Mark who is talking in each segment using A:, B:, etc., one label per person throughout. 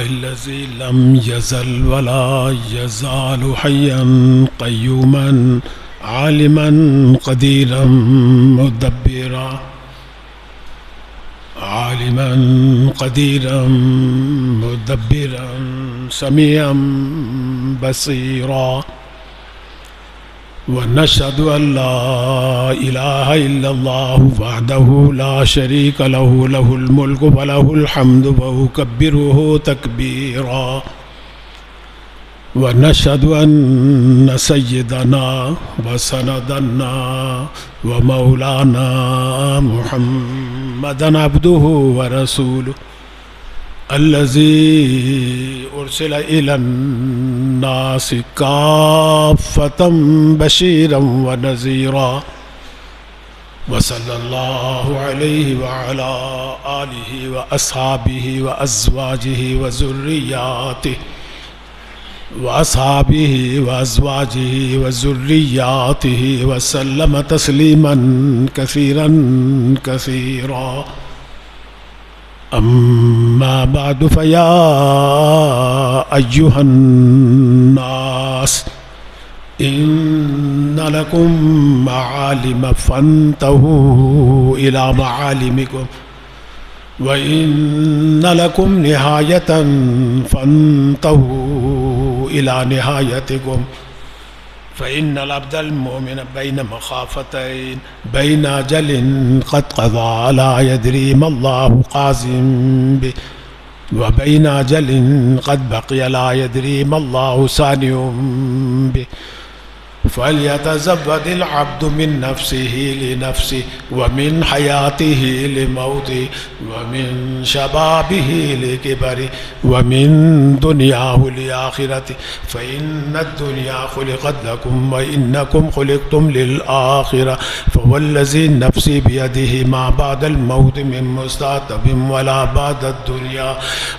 A: الذي لم يزل ولا يزال حيا قيوما عالما قديرا مدبرا سميعا بصيرا ونشهد أن لا إله إلا الله وحده لا شريك له له الملك وله الحمد وأكبره تكبيرا ونشهد أن سيدنا وسندنا ومولانا محمدا عبده ورسوله الذي أرسل إلى الناس كافة بشيرا ونذيرا وصلى الله عليه وعلى آله وأصحابه وأزواجه وذرياته وسلم تسليما كثيرا كثيرا. أما بعد فيا أيها الناس إن لكم معالم فانتهوا إلى معالمكم وإن لكم نهاية فانتهوا إلى نهايتكم فإن العبد المؤمن بين مخافتين بين أجل قد قضى لا يدري ما الله قاسم به وبين أجل قد بقي لا يدري ما الله صانع به فليتزود العبد من نفسه لنفسه ومن حياته لموته ومن شبابه لكبره ومن دنياه لآخرته فإن الدنيا خلقت لكم وإنكم خلقتم للآخرة فوالذي نفسي بيده ما بعد الموت من مستعتب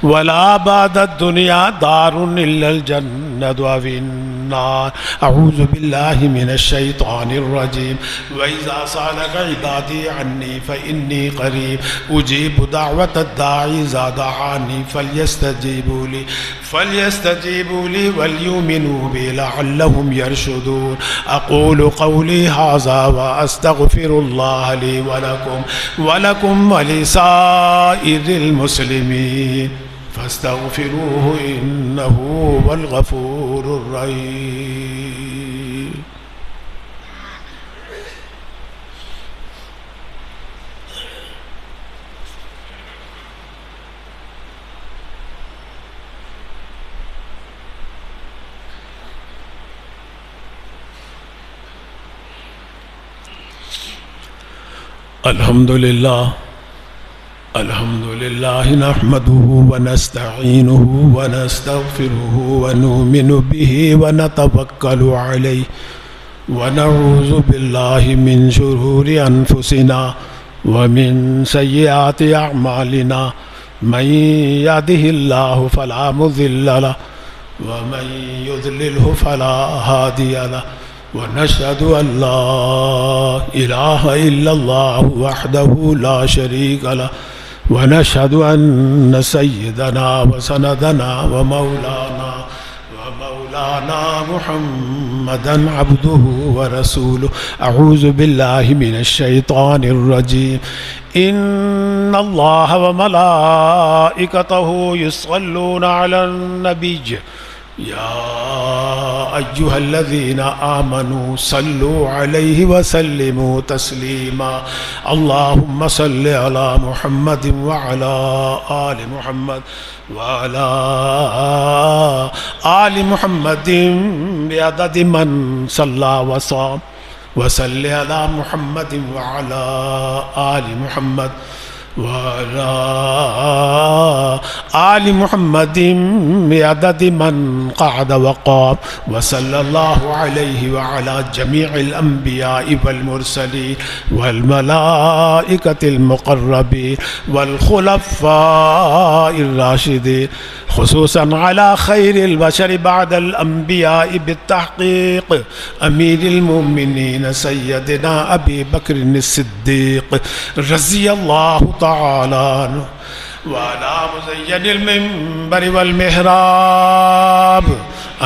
A: ولا بعد الدنيا دار إلا الجنة وفي النار. أعوذ بالله من الشيطان الرجيم. وإذا سألك عبادي عني فإني قريب أجيب دعوة الداعي إذا دعاني فليستجيبوا لي وليؤمنوا بي لعلهم يرشدون. أقول قولي هذا وأستغفر الله لي ولكم ولسائر المسلمين فاستغفروه إنه هو الغفور الرحيم. الحمد لله نحمده ونستعينه ونستغفره ونؤمن به ونتوكل عليه ونعوذ بالله من شرور أنفسنا ومن سيئات أعمالنا من يهده الله فلا مضل له ومن يضلله فلا هادي له ونشهد أن لا إله إلا الله وحده لا شريك له ونشهد أن سيدنا وسندنا ومولانا محمدا عبده ورسوله. أعوذ بالله من الشيطان الرجيم. إن الله وملائكته يصلون على النبي يا أيها الذين آمنوا صلوا عليه وسلموا تسليما. اللهم صل على محمد وعلى آل محمد وعلى آل محمد بعدد من صلى وصام وصل على محمد وعلى آل محمد وعلى آل محمد بعدد من قعد وقام وصلى الله عليه وعلى جميع الأنبياء والمرسلين والملائكة المقربين والخلفاء الراشدين خصوصا على خير البشر بعد الأنبياء بالتحقيق أمير المؤمنين سيدنا أبي بكر الصديق رضي الله تعالى عنه وعلى مزين المنبر والمحراب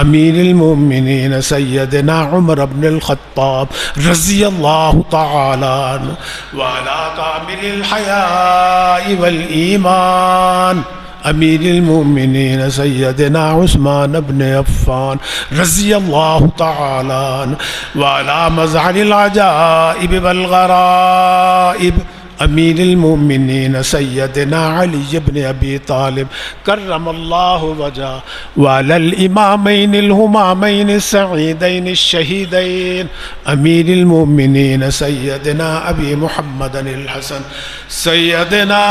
A: أمير المؤمنين سيدنا عمر بن الخطاب رضي الله تعالى عنه وعلى كامل الحياء والإيمان أمير المؤمنين سيدنا عثمان بن عفان رضي الله تعالى عنه وعلى مظهر العجائب والغرائب أمير المؤمنين سيدنا علي بن أبي طالب كرم الله وجهه وعلى الإمامين الهمامين السعيدين الشهيدين أمير المؤمنين سيدنا أبي محمد الحسن سيدنا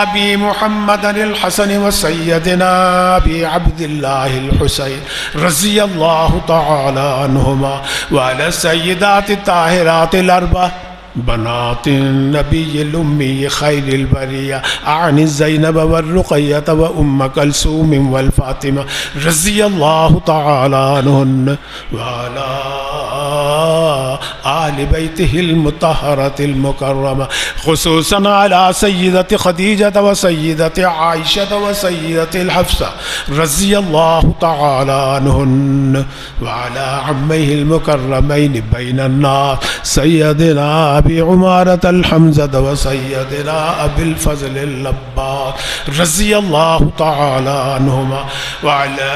A: أبي محمد الحسن وسيدنا أبي عبد الله الحسين رضي الله تعالى عنهما وعلى السيدات الطاهرات الأربع بنات النبي الأمي خير البرية عن زينب والرقية وأم كلثوم والفاطمة رضي الله تعالى عنهن وعلى آل بيته المطهرة المكرمة خصوصا على سيدة خديجة وسيدة عائشة وسيدة الحفصة رضي الله تعالى عنهن وعلى عميه المكرمين بين الناس سيدنا أبي عمارة الحمزة وسيدنا أبي الفضل اللباد رضي الله تعالى عنهما وعلى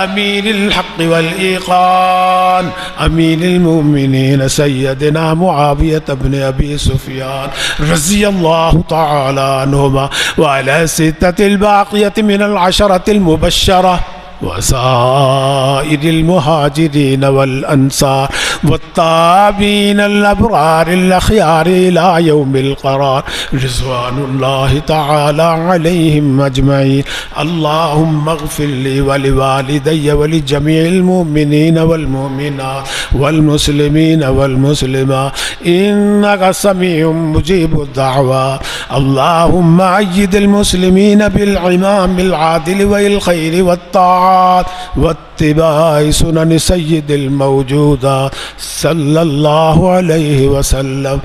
A: أمير الحق والإيقان أمير المؤمنين سيدنا معاوية بن أبي سفيان رضي الله تعالى عنهما وعلى ستة الباقية من العشرة المبشرة وسائر المهاجرين والأنصار والتابعين الأبرار الأخيار إلى يوم القرار رضوان الله تعالى عليهم أجمعين. اللهم اغفر لي ولوالدي ولجميع المؤمنين والمؤمنات والمسلمين والمسلمات إنك سميع مجيب الدعوات. اللهم أيد المسلمين بالإمام العادل والخير والطاعات واتباع سنن سيد الموجودات صلى الله عليه وسلم.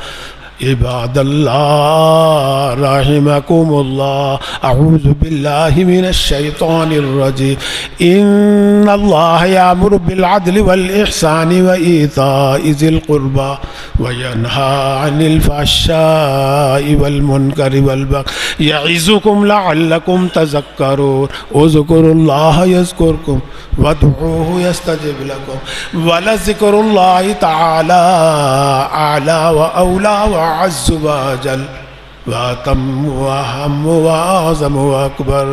A: عباد الله رحمكم الله، أعوذ بالله من الشيطان الرجيم. إن الله يأمر بالعدل والإحسان وإيتاء ذي القربى وينهى عن الفحشاء والمنكر والبغي يعظكم لعلكم تذكرون. اذكروا الله يذكركم وادعوه يستجب لكم ولذكر الله تعالى أعلى وأولى وأعز وأجل وأتم وأهم وأعظم وأكبر.